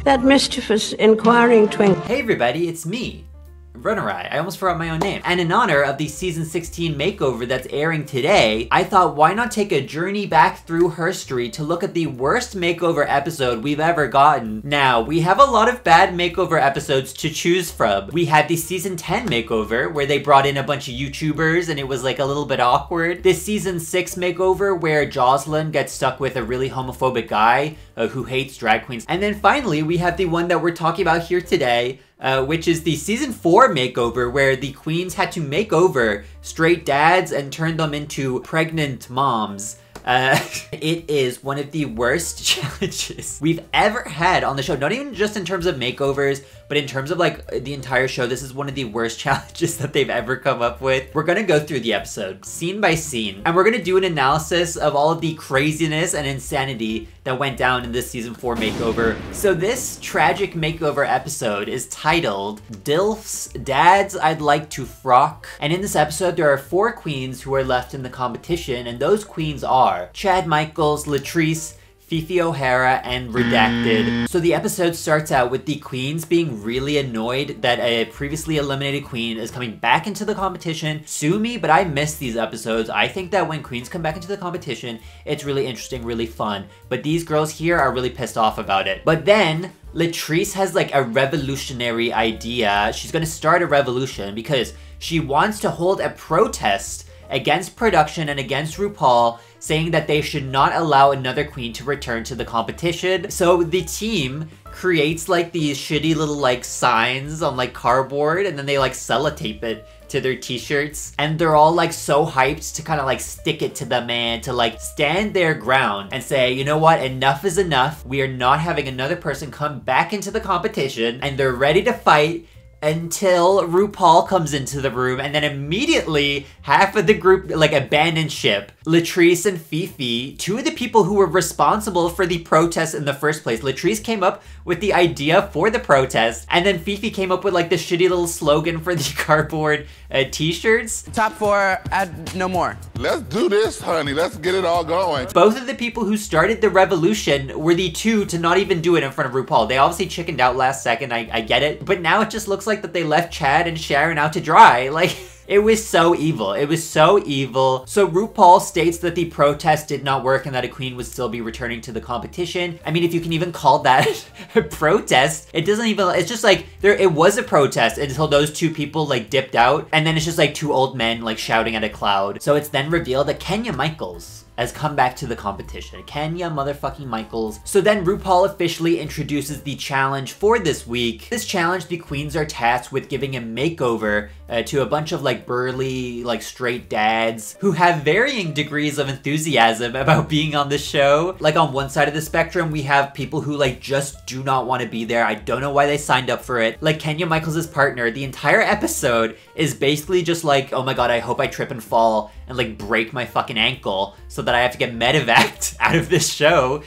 That mischievous, inquiring twinkle. Hey everybody, it's me, RunnerEye. I almost forgot my own name. And in honor of the season 16 makeover that's airing today, I thought why not take a journey back through history to look at the worst makeover episode we've ever gotten. Now, we have a lot of bad makeover episodes to choose from. We had the season 10 makeover where they brought in a bunch of YouTubers and it was like a little bit awkward. This season 6 makeover where Jocelyn gets stuck with a really homophobic guy who hates drag queens. And then finally, we have the one that we're talking about here today, which is the season 4 makeover where the queens had to make over straight dads and turn them into pregnant moms. It is one of the worst challenges we've ever had on the show. Not even just in terms of makeovers, but in terms of like the entire show, this is one of the worst challenges that they've ever come up with. We're gonna go through the episode scene by scene, and we're gonna do an analysis of all of the craziness and insanity that went down in this season 4 makeover. So this tragic makeover episode is titled DILFs, Dads I'd Like to Frock. And in this episode, there are 4 queens who are left in the competition, and those queens are Chad Michaels, Latrice, Fifi O'Hara, and Redacted. So the episode starts out with the queens being really annoyed that a previously eliminated queen is coming back into the competition. Sue me, but I miss these episodes. I think that when queens come back into the competition, it's really interesting, really fun. But these girls here are really pissed off about it. But then Latrice has like a revolutionary idea. She's gonna start a revolution because she wants to hold a protest against production and against RuPaul, saying that they should not allow another queen to return to the competition. So the team creates like these shitty little like signs on like cardboard, and then they like sellotape it to their t-shirts, and they're all like so hyped to kind of like stick it to the man, to like stand their ground and say, you know what, enough is enough. We are not having another person come back into the competition, and they're ready to fight until RuPaul comes into the room, and then immediately half of the group like abandon ship. Latrice and Fifi, 2 of the people who were responsible for the protest in the first place. Latrice came up with the idea for the protest, and then Fifi came up with like the shitty little slogan for the cardboard t-shirts. Top 4, add no more. Let's do this, honey. Let's get it all going. Both of the people who started the revolution were the 2 to not even do it in front of RuPaul. They obviously chickened out last second, I get it, but now it just looks like that they left Chad and Sharon out to dry. Like, it was so evil. It was so evil. So RuPaul states that the protest did not work and that a queen would still be returning to the competition. I mean, if you can even call that a protest, it doesn't even, it's just like, it was a protest until those 2 people like dipped out, and then it's just like 2 old men like shouting at a cloud. So it's then revealed that Kenya Michaels has come back to the competition. Kenya motherfucking Michaels. So then RuPaul officially introduces the challenge for this week. This challenge, the queens are tasked with giving a makeover to a bunch of like burly, like straight dads who have varying degrees of enthusiasm about being on the show. Like on one side of the spectrum, we have people who like just do not want to be there. I don't know why they signed up for it. Like Kenya Michaels' partner, the entire episode is basically just like, oh my god, I hope I trip and fall and like break my fucking ankle so that I have to get medevaced out of this show.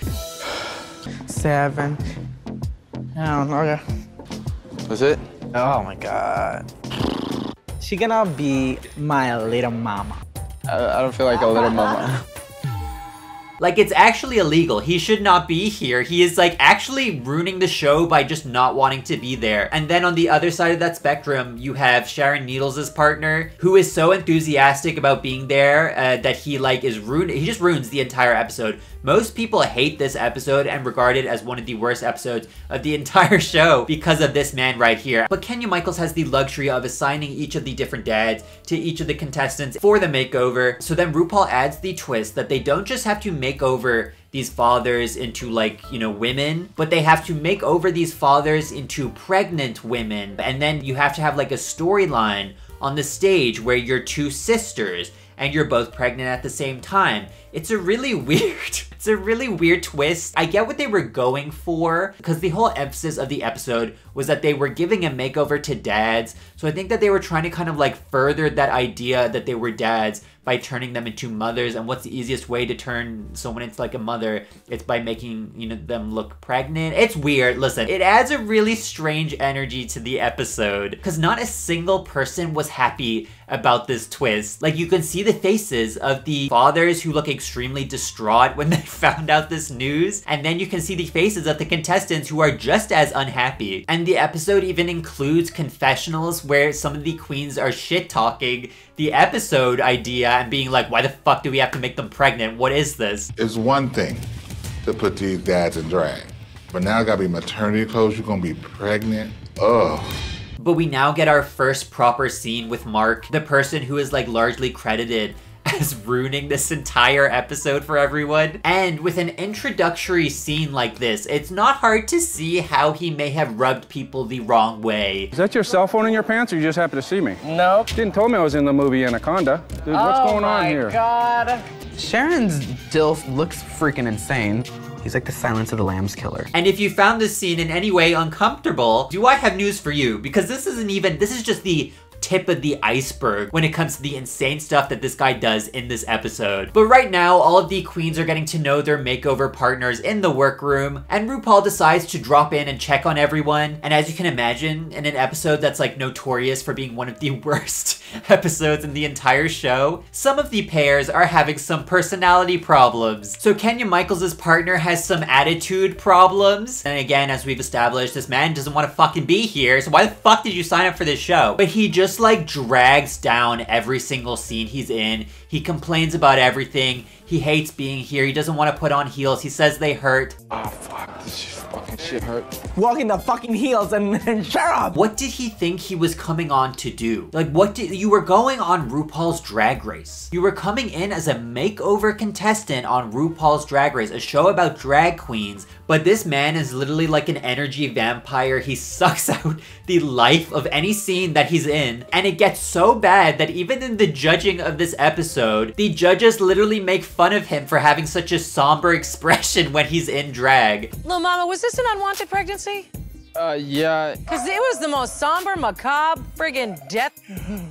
7. I don't know. That's it? Oh my god. She gonna be my little mama. I don't feel like a little mama. Like, it's actually illegal. He should not be here. He is, like, actually ruining the show by just not wanting to be there. And then on the other side of that spectrum, you have Sharon Needles' partner, who is so enthusiastic about being there that he, like, is ruined. He just ruins the entire episode. Most people hate this episode and regard it as one of the worst episodes of the entire show because of this man right here. But Kenya Michaels has the luxury of assigning each of the different dads to each of the contestants for the makeover. So then RuPaul adds the twist that they don't just have to make over these fathers into like, you know, women, but they have to make over these fathers into pregnant women. And then you have to have like a storyline on the stage where you're 2 sisters and you're both pregnant at the same time. It's a really weird twist. I get what they were going for because the whole emphasis of the episode was that they were giving a makeover to dads. So I think that they were trying to kind of like further that idea that they were dads by turning them into mothers. And what's the easiest way to turn someone into like a mother? It's by making, you know, them look pregnant. It's weird. Listen, it adds a really strange energy to the episode because not a single person was happy about this twist. Like, you can see the faces of the fathers who look extremely distraught when they found out this news, and then you can see the faces of the contestants who are just as unhappy. And the episode even includes confessionals where some of the queens are shit-talking the episode idea and being like, why the fuck do we have to make them pregnant? What is this? It's one thing to put these dads in drag, but now it gotta be maternity clothes, you're gonna be pregnant? Ugh. But we now get our first proper scene with Mark, the person who is like largely credited as ruining this entire episode for everyone. And with an introductory scene like this, it's not hard to see how he may have rubbed people the wrong way. Is that your cell phone in your pants, or you just happen to see me? Nope. Didn't tell me I was in the movie Anaconda. Dude, what's going on here? Oh my God. Sharon's DILF looks freaking insane. He's like the Silence of the Lambs killer. And if you found this scene in any way uncomfortable, do I have news for you? Because this is just the tip of the iceberg when it comes to the insane stuff that this guy does in this episode. But right now, all of the queens are getting to know their makeover partners in the workroom, and RuPaul decides to drop in and check on everyone. And as you can imagine, in an episode that's like notorious for being one of the worst episodes in the entire show, some of the pairs are having some personality problems. So Kenya Michaels' partner has some attitude problems. And again, as we've established, this man doesn't want to fucking be here, so why the fuck did you sign up for this show? But he just like drags down every single scene he's in. He complains about everything. He hates being here. He doesn't want to put on heels. He says they hurt. Oh fuck, this fucking shit hurt. Walk in the fucking heels and shut up. What did he think he was coming on to do? Like, you were going on RuPaul's Drag Race. You were coming in as a makeover contestant on RuPaul's Drag Race, a show about drag queens, but this man is literally like an energy vampire. He sucks out the life of any scene that he's in, and it gets so bad that even in the judging of this episode, the judges literally make fun of him for having such a somber expression when he's in drag. Lil' mama, was this an unwanted pregnancy? Yeah. Because it was the most somber, macabre, friggin' death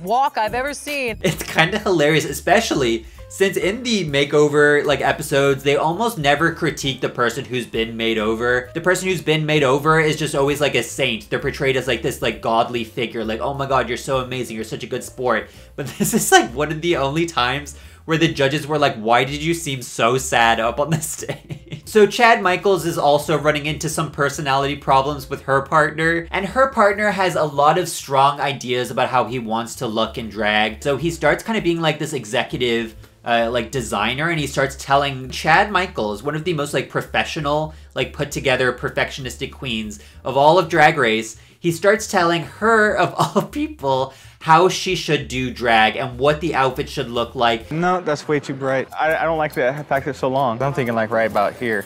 walk I've ever seen. It's kind of hilarious, especially since in the makeover like episodes, they almost never critique the person who's been made over. The person who's been made over is just always like a saint. They're portrayed as like this like godly figure, like, oh my god, you're so amazing, you're such a good sport. But this is like one of the only times where the judges were like, why did you seem so sad up on the stage? So Chad Michaels is also running into some personality problems with her partner, and her partner has a lot of strong ideas about how he wants to look in drag. So he starts kind of being like this executive like designer, and he starts telling Chad Michaels, one of the most like professional, like put together perfectionistic queens of all of Drag Race, he starts telling her, of all people, how she should do drag and what the outfit should look like. No, that's way too bright. I don't like the fact that it's so long. I'm thinking like right about here.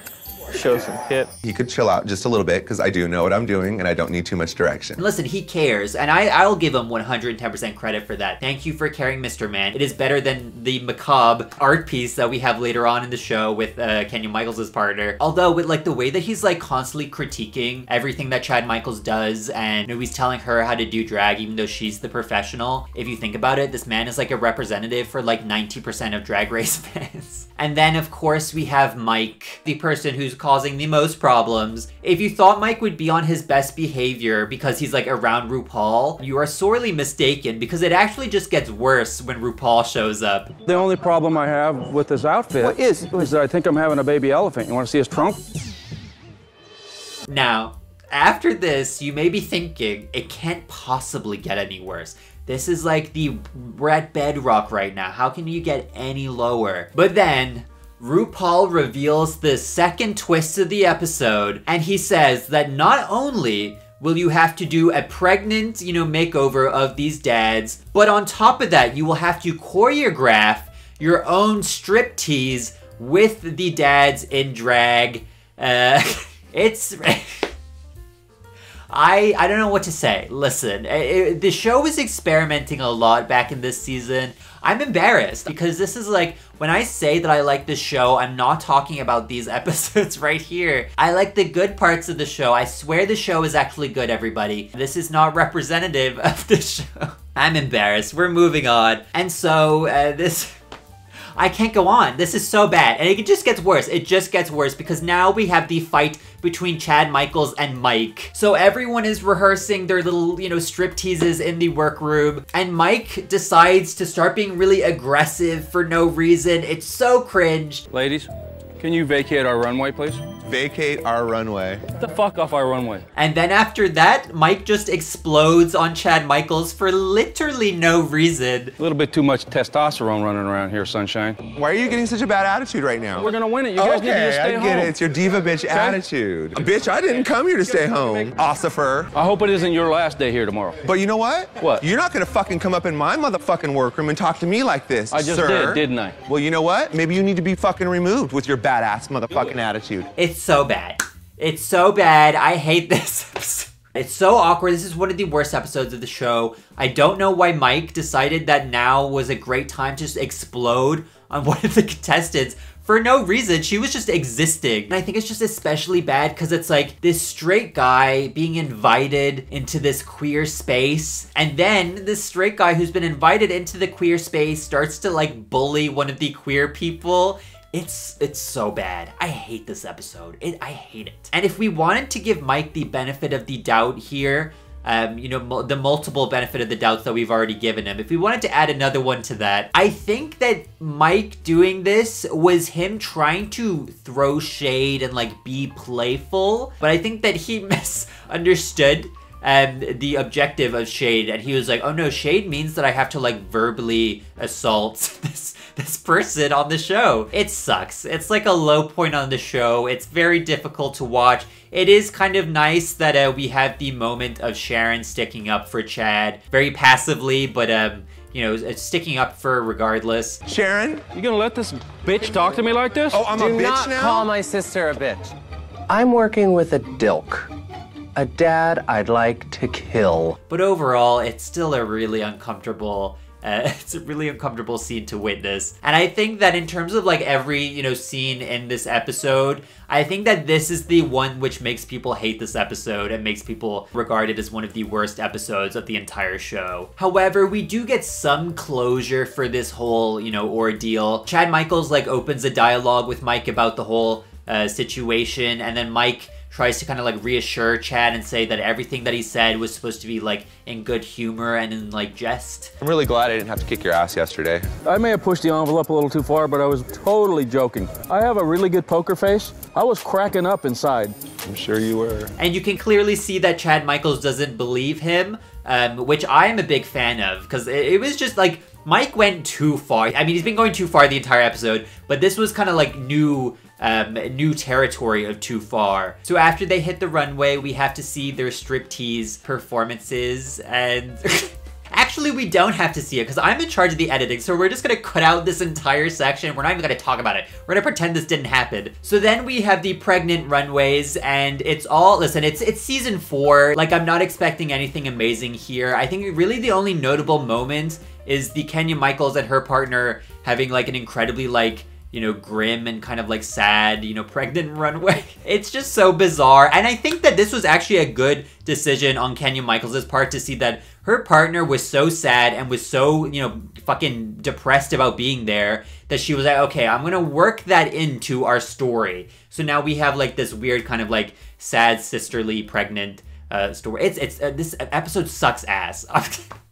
Show some hip. He could chill out just a little bit because I do know what I'm doing and I don't need too much direction. And listen, he cares, and I'll give him 110% credit for that. Thank you for caring, Mr. Man. It is better than the macabre art piece that we have later on in the show with Kenya Michaels' partner. Although with like the way that he's like constantly critiquing everything that Chad Michaels does, and you know, he's telling her how to do drag even though she's the professional. If you think about it, this man is like a representative for like 90% of Drag Race fans. And then of course we have Mike, the person who's causing the most problems. If you thought Mike would be on his best behavior because he's like around RuPaul, you are sorely mistaken, because it actually just gets worse when RuPaul shows up. The only problem I have with this outfit is that I think I'm having a baby elephant. You want to see his trunk? Now, after this, you may be thinking, it can't possibly get any worse. This is like we're at bedrock right now. How can you get any lower? But then, RuPaul reveals the second twist of the episode, and he says that not only will you have to do a pregnant, makeover of these dads, but on top of that, you will have to choreograph your own striptease with the dads in drag. It's... I don't know what to say. Listen, the show is experimenting a lot back in this season. I'm embarrassed because this is like, when I say that I like this show, I'm not talking about these episodes right here. I like the good parts of the show. I swear the show is actually good, everybody. This is not representative of the show. I'm embarrassed. We're moving on. And so I can't go on. This is so bad. And it just gets worse. It just gets worse because now we have the fight between Chad Michaels and Mike. So everyone is rehearsing their little, you know, strip teases in the workroom. And Mike decides to start being really aggressive for no reason. It's so cringe. Ladies, can you vacate our runway, please? Vacate our runway. Get the fuck off our runway. And then after that, Mike just explodes on Chad Michaels for literally no reason. A little bit too much testosterone running around here, sunshine. Why are you getting such a bad attitude right now? We're gonna win it. You guys need to just stay I home. get it. It's your diva bitch attitude. Bitch, I didn't come here to stay home. Ossifer. I hope it isn't your last day here tomorrow. But you know what? What? You're not gonna fucking come up in my motherfucking workroom and talk to me like this, I just sir. did, didn't I? Well, you know what? Maybe you need to be fucking removed with your badass motherfucking attitude. It's so bad. It's so bad. I hate this episode. It's so awkward. This is one of the worst episodes of the show. I don't know why Mike decided that now was a great time to just explode on one of the contestants for no reason. She was just existing. And I think it's just especially bad because it's like this straight guy being invited into this queer space. And then this straight guy who's been invited into the queer space starts to like bully one of the queer people. It's so bad. I hate this episode. I hate it. And if we wanted to give Mike the benefit of the doubt here, you know, the multiple benefit of the doubts that we've already given him, if we wanted to add another one to that, I think that Mike doing this was him trying to throw shade and like be playful, but I think that he misunderstood the objective of shade, and he was like, oh no, shade means that I have to like verbally assault this person on the show. It sucks. It's like a low point on the show. It's very difficult to watch. It is kind of nice that we have the moment of Sharon sticking up for Chad, very passively, but you know, sticking up for regardless. Sharon? You gonna let this bitch talk to me like this? Oh, I'm a bitch now? Do not call my sister a bitch. I'm working with a dilk. A dad I'd like to kill. But overall, it's still a really uncomfortable it's a really uncomfortable scene to witness. And I think that in terms of like every, you know, scene in this episode, I think that this is the one which makes people hate this episode and makes people regard it as one of the worst episodes of the entire show. However, we do get some closure for this whole, you know, ordeal. Chad Michaels like opens a dialogue with Mike about the whole situation, and then Mike tries to kind of like reassure Chad and say that everything that he said was supposed to be like in good humor and in like jest. I'm really glad I didn't have to kick your ass yesterday. I may have pushed the envelope a little too far, but I was totally joking. I have a really good poker face. I was cracking up inside. I'm sure you were. And you can clearly see that Chad Michaels doesn't believe him, which I am a big fan of, because it was just like, Mike went too far. I mean, he's been going too far the entire episode, but this was kind of like new territory of too far. So after they hit the runway, we have to see their striptease performances, and actually we don't have to see it because I'm in charge of the editing, so we're just gonna cut out this entire section. We're not even gonna talk about it. We're gonna pretend this didn't happen. So then we have the pregnant runways, and it's all, listen, it's season 4. Like, I'm not expecting anything amazing here. I think really the only notable moment is the Kenya Michaels and her partner having like an incredibly like, you know, grim and kind of like sad, you know, pregnant runway. It's just so bizarre. And I think that this was actually a good decision on Kenya Michaels' part to see that her partner was so sad and was so, you know, fucking depressed about being there that she was like, okay, I'm gonna work that into our story. So now we have like this weird kind of like sad sisterly pregnant story. This episode sucks ass.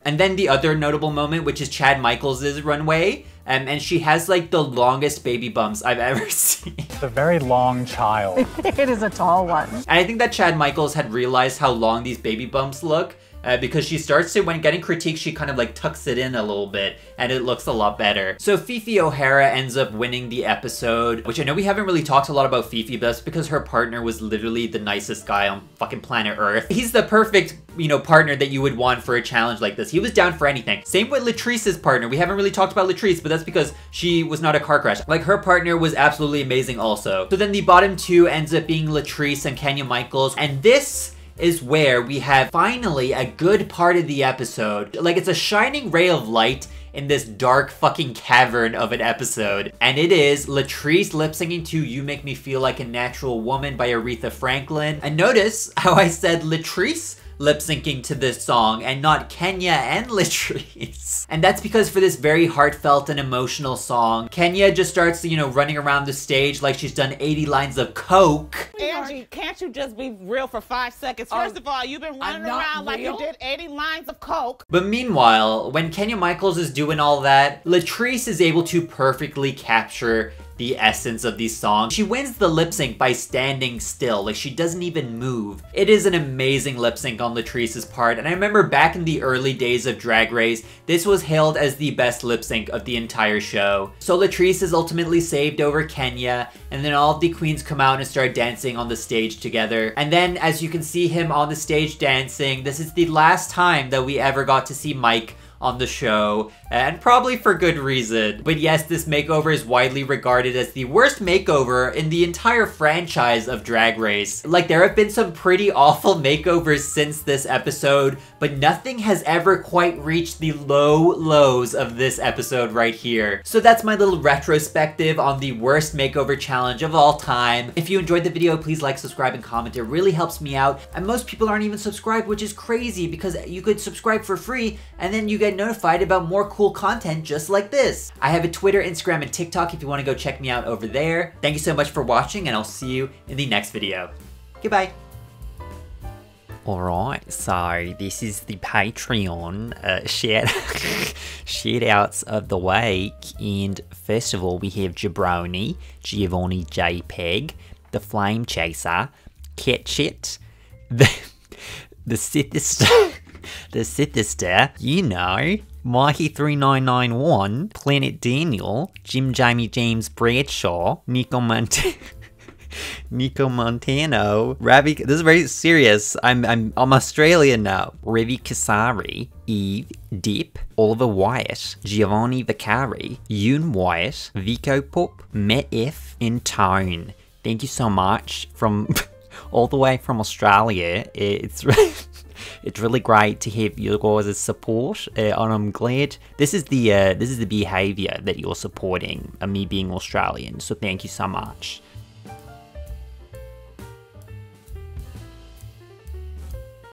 And then the other notable moment, which is Chad Michaels' runway, and she has like the longest baby bumps I've ever seen. It's a very long child. It is a tall one. And I think that Chad Michaels had realized how long these baby bumps look, because she starts to, when getting critiqued, she kind of like tucks it in a little bit, and it looks a lot better. So Fifi O'Hara ends up winning the episode, which I know we haven't really talked a lot about Fifi, but that's because her partner was literally the nicest guy on fucking planet Earth. He's the perfect, you know, partner that you would want for a challenge like this. He was down for anything. Same with Latrice's partner. We haven't really talked about Latrice, but that's because she was not a car crash. Like, her partner was absolutely amazing also. So then the bottom two ends up being Latrice and Kenya Michaels, and this is where we have finally a good part of the episode. Like, it's a shining ray of light in this dark fucking cavern of an episode. And it is Latrice lip singing to You Make Me Feel Like a Natural Woman by Aretha Franklin. And notice how I said Latrice lip syncing to this song and not Kenya and Latrice. And that's because for this very heartfelt and emotional song, Kenya just starts, you know, running around the stage like she's done 80 lines of coke. Angie, can't you just be real for 5 seconds? First of all, you've been running around like you did 80 lines of coke. But meanwhile, when Kenya Michaels is doing all that, Latrice is able to perfectly capture the essence of these songs. She wins the lip sync by standing still, like she doesn't even move. It is an amazing lip sync on Latrice's part, and I remember back in the early days of Drag Race, this was hailed as the best lip sync of the entire show. So Latrice is ultimately saved over Kenya, and then all of the queens come out and start dancing on the stage together. And then as you can see him on the stage dancing, this is the last time that we ever got to see Mike on the show, and probably for good reason. But yes, this makeover is widely regarded as the worst makeover in the entire franchise of Drag Race. Like, there have been some pretty awful makeovers since this episode, but nothing has ever quite reached the low lows of this episode right here. So that's my little retrospective on the worst makeover challenge of all time. If you enjoyed the video, please like, subscribe, and comment. It really helps me out, and most people aren't even subscribed, which is crazy because you could subscribe for free and then you get notified about more cool content just like this. I have a Twitter, Instagram, and TikTok if you want to go check me out over there. Thank you so much for watching, and I'll see you in the next video. Goodbye. Alright, so this is the Patreon shout-outs of the week, and first of all we have Jabroni, Giovanni JPEG, the Flame Chaser, Ketchit, the Sithister, you know, Mikey3991, Planet Daniel, Jim Jamie James Bradshaw, Nico Montano, Ravi, this is very serious, I'm Australian now, Ravi Kasari, Eve, Dip, Oliver Wyatt, Giovanni Vicari, Yoon Wyatt, Vico Pup, Matt F, and Tone. Thank you so much from all the way from Australia. It's really great to have your guys' support, and I'm glad this is the behaviour that you're supporting, me being Australian. So thank you so much.